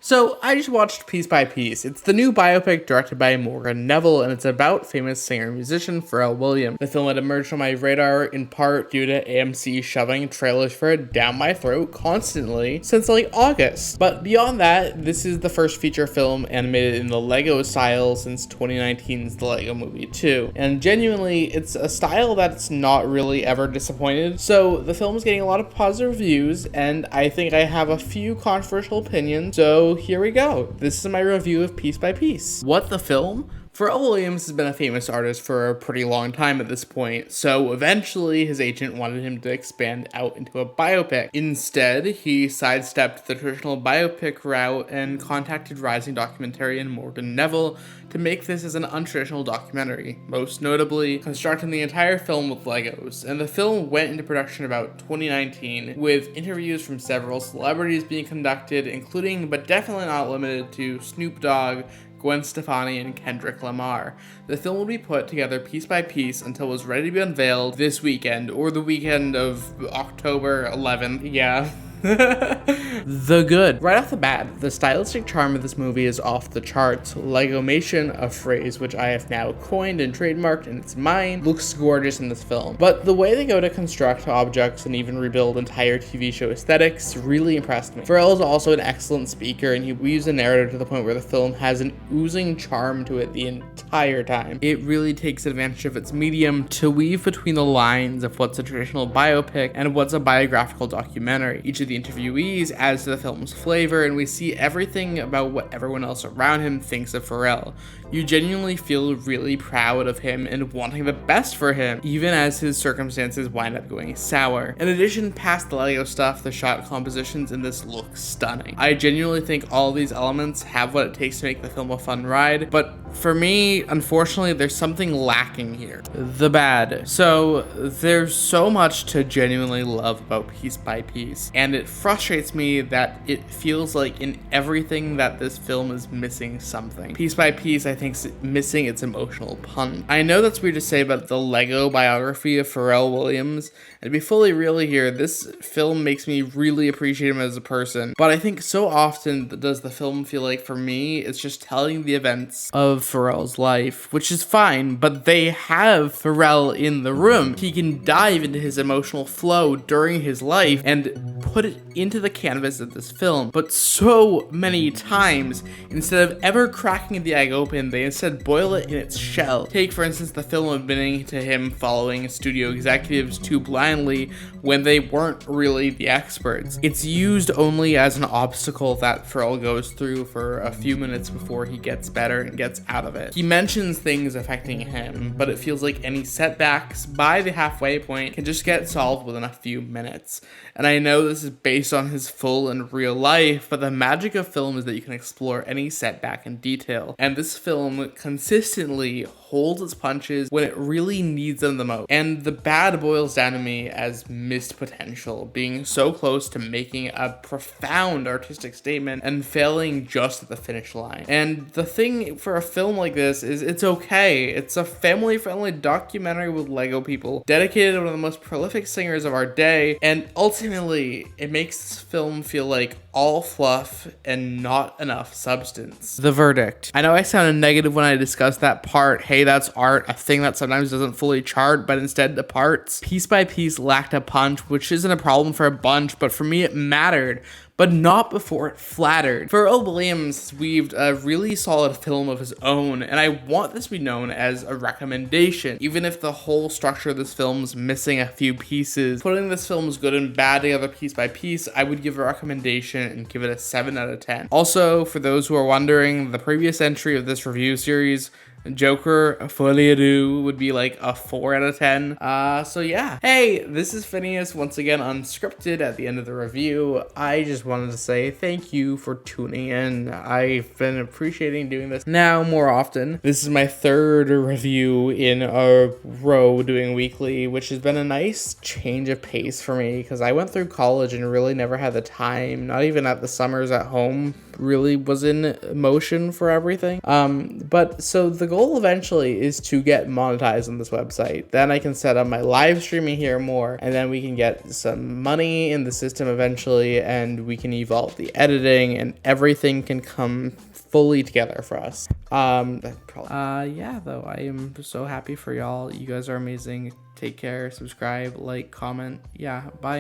So I just watched Piece by Piece. It's the new biopic directed by Morgan Neville, and it's about famous singer-musician Pharrell Williams. The film had emerged on my radar in part due to AMC shoving trailers for it down my throat constantly since like August. But beyond that, this is the first feature film animated in the Lego style since 2019's The Lego Movie 2. And genuinely, it's a style that's not really ever disappointed. So the film is getting a lot of positive reviews, and I think I have a few controversial opinions. So here we go. This is my review of Piece by Piece. What the film? Pharrell Williams has been a famous artist for a pretty long time at this point, so eventually his agent wanted him to expand out into a biopic. Instead, he sidestepped the traditional biopic route and contacted rising documentarian Morgan Neville to make this as an untraditional documentary, most notably constructing the entire film with Legos. And the film went into production about 2019, with interviews from several celebrities being conducted, including but definitely not limited to Snoop Dogg, Gwen Stefani, and Kendrick Lamar. The film will be put together piece by piece until it was ready to be unveiled this weekend, or the weekend of October 11th. Yeah. The good. Right off the bat, the stylistic charm of this movie is off the charts. Legomation, a phrase which I have now coined and trademarked, and it's mine, looks gorgeous in this film. But the way they go to construct objects and even rebuild entire TV show aesthetics really impressed me. Pharrell is also an excellent speaker, and he weaves a narrative to the point where the film has an oozing charm to it the entire time. It really takes advantage of its medium to weave between the lines of what's a traditional biopic and what's a biographical documentary. Each of the interviewees adds to the film's flavor, and we see everything about what everyone else around him thinks of Pharrell. You genuinely feel really proud of him and wanting the best for him, even as his circumstances wind up going sour. In addition, past the Lego stuff, the shot compositions in this look stunning. I genuinely think all these elements have what it takes to make the film a fun ride, but for me, unfortunately, there's something lacking here. The bad. So, there's so much to genuinely love about Piece by Piece, and it frustrates me that it feels like in everything that this film is missing something. Piece by Piece, I think, is missing its emotional punch. I know that's weird to say about the Lego biography of Pharrell Williams, and to be fully real here, this film makes me really appreciate him as a person, but I think so often does the film feel like, for me, it's just telling the events of Pharrell's life, which is fine, but they have Pharrell in the room. He can dive into his emotional flow during his life and put it into the canvas of this film, but so many times, instead of ever cracking the egg open, they instead boil it in its shell. Take, for instance, the film admitting to him following studio executives too blindly when they weren't really the experts. It's used only as an obstacle that Pharrell goes through for a few minutes before he gets better and gets out of it. He mentions things affecting him, but it feels like any setbacks by the halfway point can just get solved within a few minutes. And I know this is based on his full and real life, but the magic of film is that you can explore any setback in detail. And this film consistently holds its punches when it really needs them the most. And the bad boils down to me as missed potential, being so close to making a profound artistic statement and failing just at the finish line. And the thing for a film like this is it's okay. It's a family-friendly documentary with Lego people, dedicated to one of the most prolific singers of our day, and ultimately, it makes this film feel like all fluff and not enough substance. The verdict. I know I sounded negative when I discussed that part. Hey, that's art, a thing that sometimes doesn't fully chart, but instead departs. Piece by Piece lacked a punch, which isn't a problem for a bunch, but for me it mattered, but not before it flattered. Pharrell Williams weaved a really solid film of his own, and I want this to be known as a recommendation. Even if the whole structure of this film is missing a few pieces, putting this film's good and bad together piece by piece, I would give a recommendation and give it a 7 out of 10. Also, for those who are wondering, the previous entry of this review series, Joker, a folie à deux, would be like a 4 out of 10. So yeah. Hey, this is Phineas, once again unscripted at the end of the review. I just wanted to say thank you for tuning in. I've been appreciating doing this now more often. This is my third review in a row doing weekly, which has been a nice change of pace for me because I went through college and really never had the time, not even at the summers at home, really was in motion for everything. But so the goal eventually is to get monetized on this website. Then I can set up my live streaming here more, and then we can get some money in the system eventually, and we can evolve the editing, and everything can come fully together for us. Yeah, though, I am so happy for y'all. You guys are amazing. Take care, subscribe, like, comment. Yeah, bye.